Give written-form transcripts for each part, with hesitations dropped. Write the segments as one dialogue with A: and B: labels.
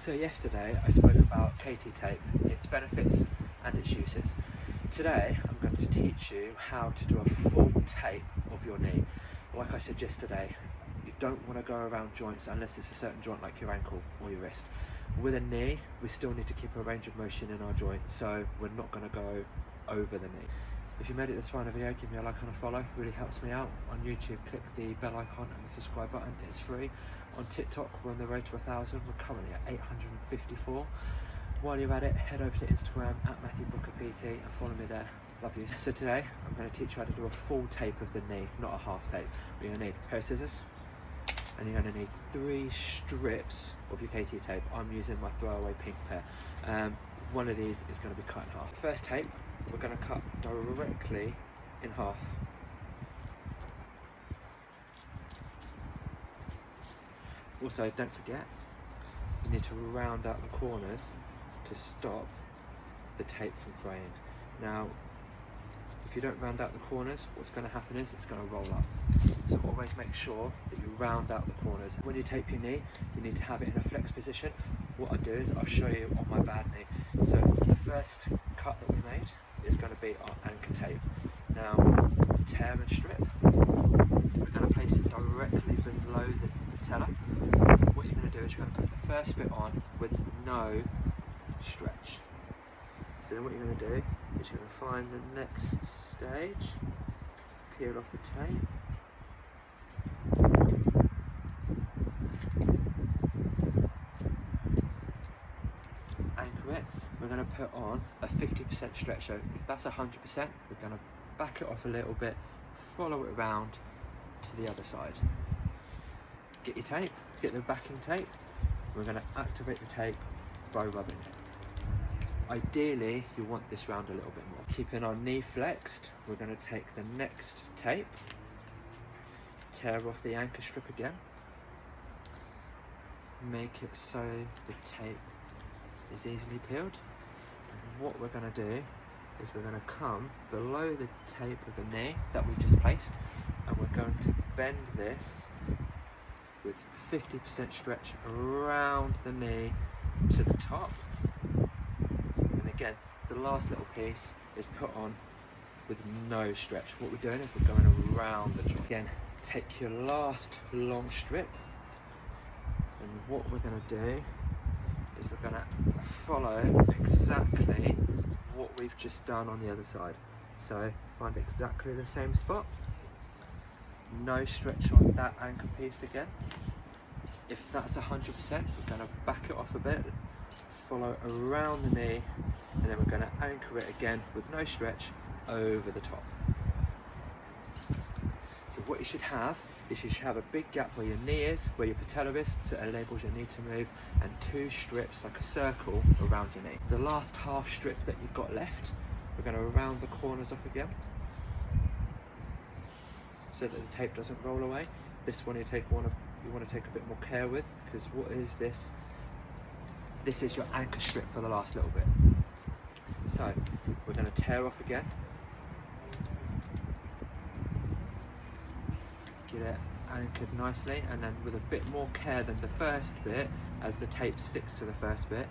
A: So yesterday I spoke about KT tape, its benefits and its uses. Today I'm going to teach you how to do a full tape of your knee. Like I said yesterday, you don't want to go around joints unless it's a certain joint like your ankle or your wrist. With a knee, we still need to keep a range of motion in our joint, so we're not going to go over the knee. If you made it this far in the video, give me a like and a follow, really helps me out. On YouTube, click the bell icon and the subscribe button, it's free. On TikTok, we're on the road to 1,000, we're currently at 854. While you're at it, head over to Instagram at Matthew Booker PT and follow me there. Love you. So today, I'm going to teach you how to do a full tape of the knee, not a half tape. You're going to need a pair of scissors, and you're going to need 3 strips of your KT tape. I'm using my throwaway pink pair. One of these is going to be cut in half. First tape, we're going to cut directly in half. Also, don't forget, you need to round out the corners to stop the tape from fraying. Now, if you don't round out the corners, what's going to happen is it's going to roll up. So always make sure that you round out the corners. When you tape your knee, you need to have it in a flex position. What I do is I'll show you on my bad knee. So the first cut that we made is going to be our anchor tape. Now, tear and strip. We're going to place it directly below the patella. What you're going to do is you're going to put the first bit on with no stretch. So then what you're going to do is you're going to find the next stage, peel off the tape, anchor it. We're going to put on a 50% stretch. So if that's 100%, we're going to back it off a little bit, follow it around to the other side. Get your tape, get the backing tape. We're going to activate the tape by rubbing it. Ideally, you want this round a little bit more. Keeping our knee flexed, we're going to take the next tape, tear off the anchor strip again, make it so the tape is easily peeled. And what we're going to do is we're going to come below the tape of the knee that we've just placed, and we're going to bend this with 50% stretch around the knee to the top. And again, the last little piece is put on with no stretch. What we're doing is we're going around the joint. Again, take your last long strip, and what we're going to do is we're going to follow exactly what we've just done on the other side. So find exactly the same spot, no stretch on that anchor piece again. If that's 100%, we're going to back it off a bit, follow around the knee, and then we're going to anchor it again with no stretch over the top. So what you should have is you should have a big gap where your knee is, where your patella is, so it enables your knee to move, and 2 strips like a circle around your knee. The last half strip that you've got left, we're going to round the corners off again so that the tape doesn't roll away. This one you want to take a bit more care with, because what is this? This is your anchor strip for the last little bit. So we're going to tear off again, get it anchored nicely, and then with a bit more care than the first bit, as the tape sticks to the first bit,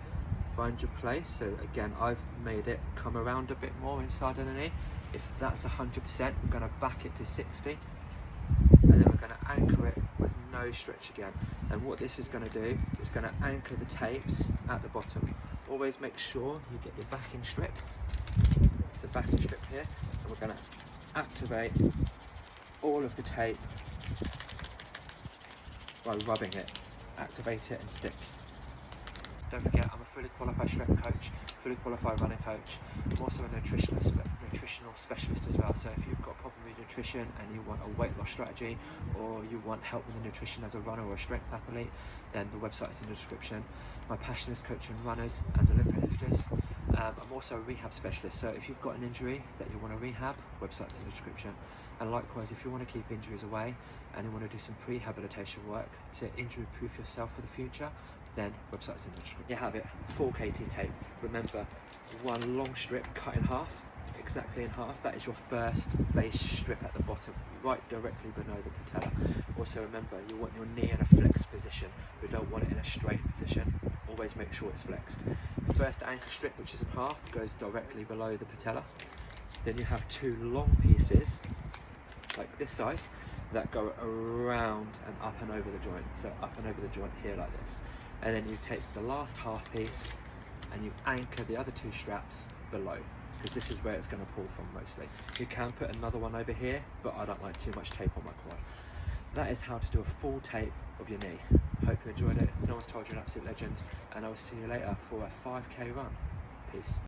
A: find your place. So again, I've made it come around a bit more inside of the knee. If that's 100%, we're going to back it to 60, and then we're going to anchor it with no stretch again. And what this is going to do is going to anchor the tapes at the bottom. Always make sure you get your backing strip. It's a backing strip here, and we're going to activate all of the tape by rubbing it. Activate it and stick. Don't forget, I'm a fully qualified strength coach, fully qualified running coach. I'm also a nutritional specialist as well. So if you've got a problem with nutrition and you want a weight loss strategy, or you want help with the nutrition as a runner or a strength athlete, then the website's in the description. My passion is coaching runners and Olympic lifters. I'm also a rehab specialist, so if you've got an injury that you want to rehab, website's in the description. And likewise, if you want to keep injuries away and you want to do some prehabilitation work to injury-proof yourself for the future, then website's in the description. You have it, full KT tape. Remember, one long strip cut in half, exactly in half. That is your first base strip at the bottom, right directly below the patella. Also remember, you want your knee in a flex position. You don't want it in a straight position. Always always make sure it's flexed. The first anchor strip, which is in half, goes directly below the patella. Then you have two long pieces, like this size, that go around and up and over the joint. So up and over the joint here like this. And then you take the last half piece and you anchor the other two straps below, because this is where it's going to pull from mostly. You can put another one over here, but I don't like too much tape on my quad. That is how to do a full tape of your knee. Hope you enjoyed it. No one's told you, an absolute legend, and I will see you later for a 5k run. Peace.